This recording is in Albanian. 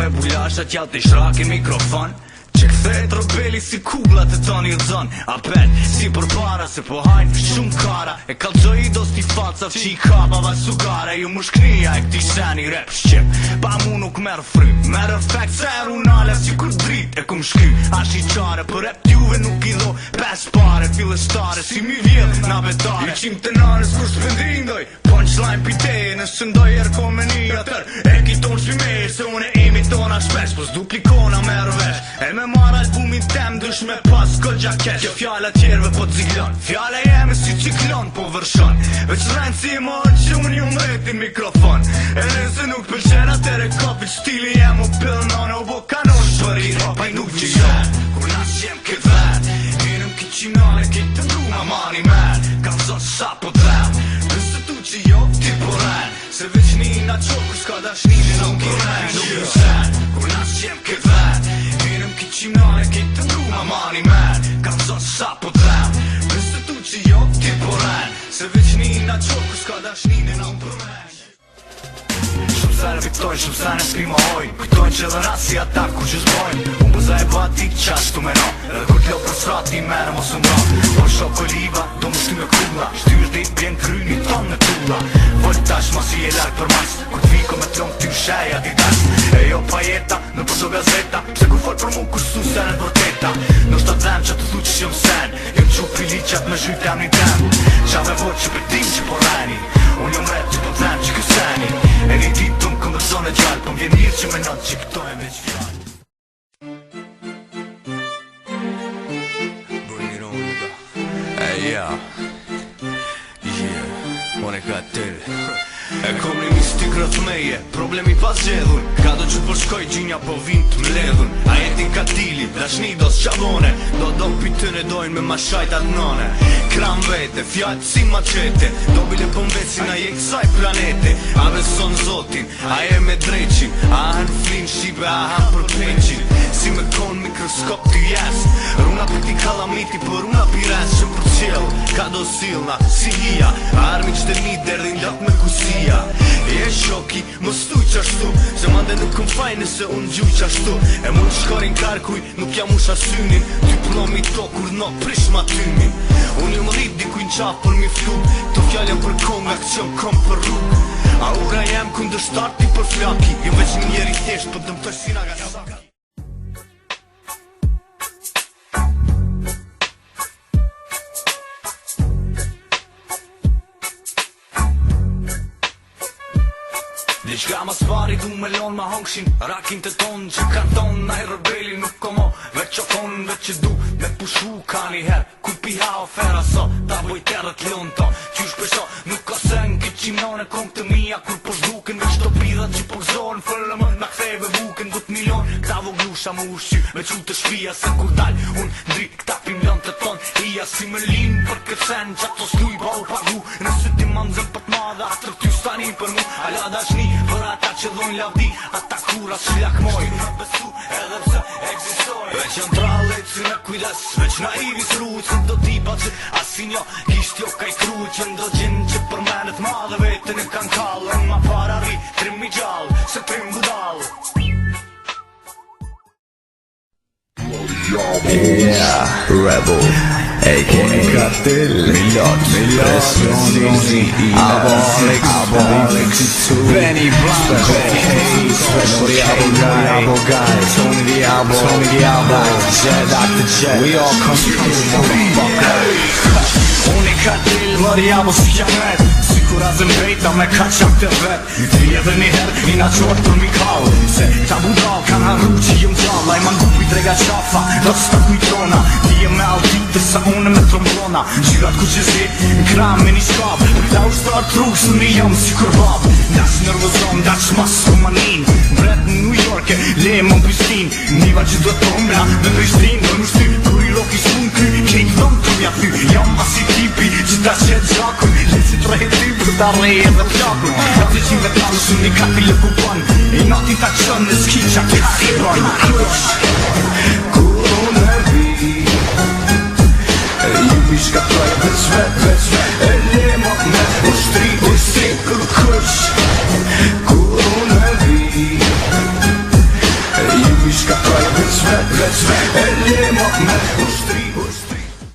me bulasha t'ja t'i shraki mikrofon që këthet rebeli si kuglat e tani rëzon Apet si për para se po hajnë shumë kara E kalqo i dos t'i facav që i kapava sugare Ju më shknija e këti seni rap shqip Pa mu nuk merë frym Merë efekt se runale si kur drit e kum shky Ash i qare për rap t'juve nuk i dho Pes pare filestare si mi vjedh na betare I qim të nanes kur shpëndindoj Punchline piteje nësë ndoj erko me një atër E kiton shpime se une imitona shpesh Pos duplikona merë vesh E me marrë albumin tem dush me pas gogja kesh Kjo fjalla tjerve po t'ziglon Fjalla jeme si ciklon po vërshon Veç rejnë si më që unë ju mretin mikrofon E nëse nuk pëlqen atere kopit Stili jem u pëllnon O bo kanon për i ropa i nuk që jon Kur nas jem këtë ven Hinëm ki qinane ki të ndu ma mani men Kam zon sa po drem Nëse tu që jo ti po ren Se veç një na qokur s'ka dashnini nuk i ren Nuk i sen Kur nas jem këtë ven Hinëm ki qinane ki të ndu ma mani men Kam zon sa po drem Nëse tu që jo ti po ren Se veç një na qokur s'ka dashnini nuk i ren Shumë sene fiktojnë, shumë sene s'primojnë Kujtojnë që dhe rasi ata kur që zbojnë Unë bëza e bati qashtu me no Edhe kur t'lo për srati mene mos unë no Por shok oliva, do më shty me krulla Shtyr dhe i bjen kryni ton në tulla Voltash mas i e larkë për mas Kur t'viko me tron t'y sheja t'i das E jo pajeta, në përso gazeta Pse kur fol për mu kur su senet vërteta Në shta dhem që të thu që jom sen Jom qu filiqat me zhyt jam një dem Qa me vod që për tim që po reni Unë jom rep që po dhem që këseni E një ditë më konverzon e gjallë Po m'vjen mirë që me nëtë që këto e veç fjallë Bring it on nigga Hey yeah Yeah One got tëllë E kom një mistik rëth meje Problemi pas gjedhun Ka do që përshkoj gjinja po vind të mledhun A jetin ka tili Dashni do s'qavone Do pitën e dojnë me ma shajtat none Kram vete, fjallë si maqete Do bile pëm vetë si na je kësaj planete A beson zotin, a je me dreqin A han flin shqipe, a han për peqin Si me kon mikroskop t'i jes Runa për ti kalamiti, për runa pires Që për qel, ka do silna, si hia Armi që të një derdhin dot me kusia E shoki, më stuj qashtu Se mande nuk këm faj nëse unë gjuj qashtu E mund të shkarin karkuj, nuk jam usha synin Ty plomi to kur no prish ma tymin Unë ju më rrit dikuj në qaf për mi flu Të fjallën për konga këtë qëm kom për rrug A ura jem kundërshtar ti për flaki Jo veç një njeri thjesht për dëmtoj si Nagasaki Diçka ma spari du me lon ma hongshin Rakin të ton që kanë ton Na i rebeli nuk komo Veç o kon veç që du Me pushu ka një her Kuj piha ofera so Ta boj terët lon ton Qysh pesho nuk ka sen Ki qimnon e kom të mija Kur po zduken veç to pidhat që po gzon Fëllë më na ktheve buken Gut milion Këta voglusha mu ushqy Veç u të shpia se kur dal Unë ndri këta pimlon të ton Ija si me lin për këtë sen Qa to sluj pa u pagu Nëse ti manzën për t'madha Atër ty stani për mu Ala dashni Për ata që dhojnë lavdi Ata kura që lakmoj Në besu edhe pse eksistoj Veç janë trallet si me kujdes Veç na i visrujt Se do tipa që asin jo Kisht jo ka i krujt Që ndo gjinë që për menet madhe Vetën e kanë kallën Ma para ri Trim i gjallë Se trim budal Yeah, Rebel A.K.A. Cartel Milot Pressioni Abolix Benny Blanco Especially Abo Guy Tony the Abo Jet Dr. Jet We all come through Unë i Cartel Mërë Abo si jamet Sikur azën bejta me ka qak të vet Ti edhe një her i na qort për mi kall Se ta budal kanë harru që jëm gjalla I man gupi drega qafa Do s'ta kujtona Ti e me altite sa une me trombona Gjirat ku që zi në kram me një shkab Ta u shtar truk së një jam si kur bab Dash nervozom, dash mas romanin Bret në New York e le më Prishtin Niva që do tombra me Prishtin Në në shty kur i roki s'un kry Kejt dhëm të mja thy Jam asi tipi që ta qet gjakun Lecit rejti për ta reje dhe plakun Ta të qim dhe talë su një kapi lë kupon I nati ta qën në s'ki qa kati bon Kur unë e vi Ju bishka toj veç vet E le më me ushtri kër kush Kur unë e vi shkatroj veç vet E le më me ushtri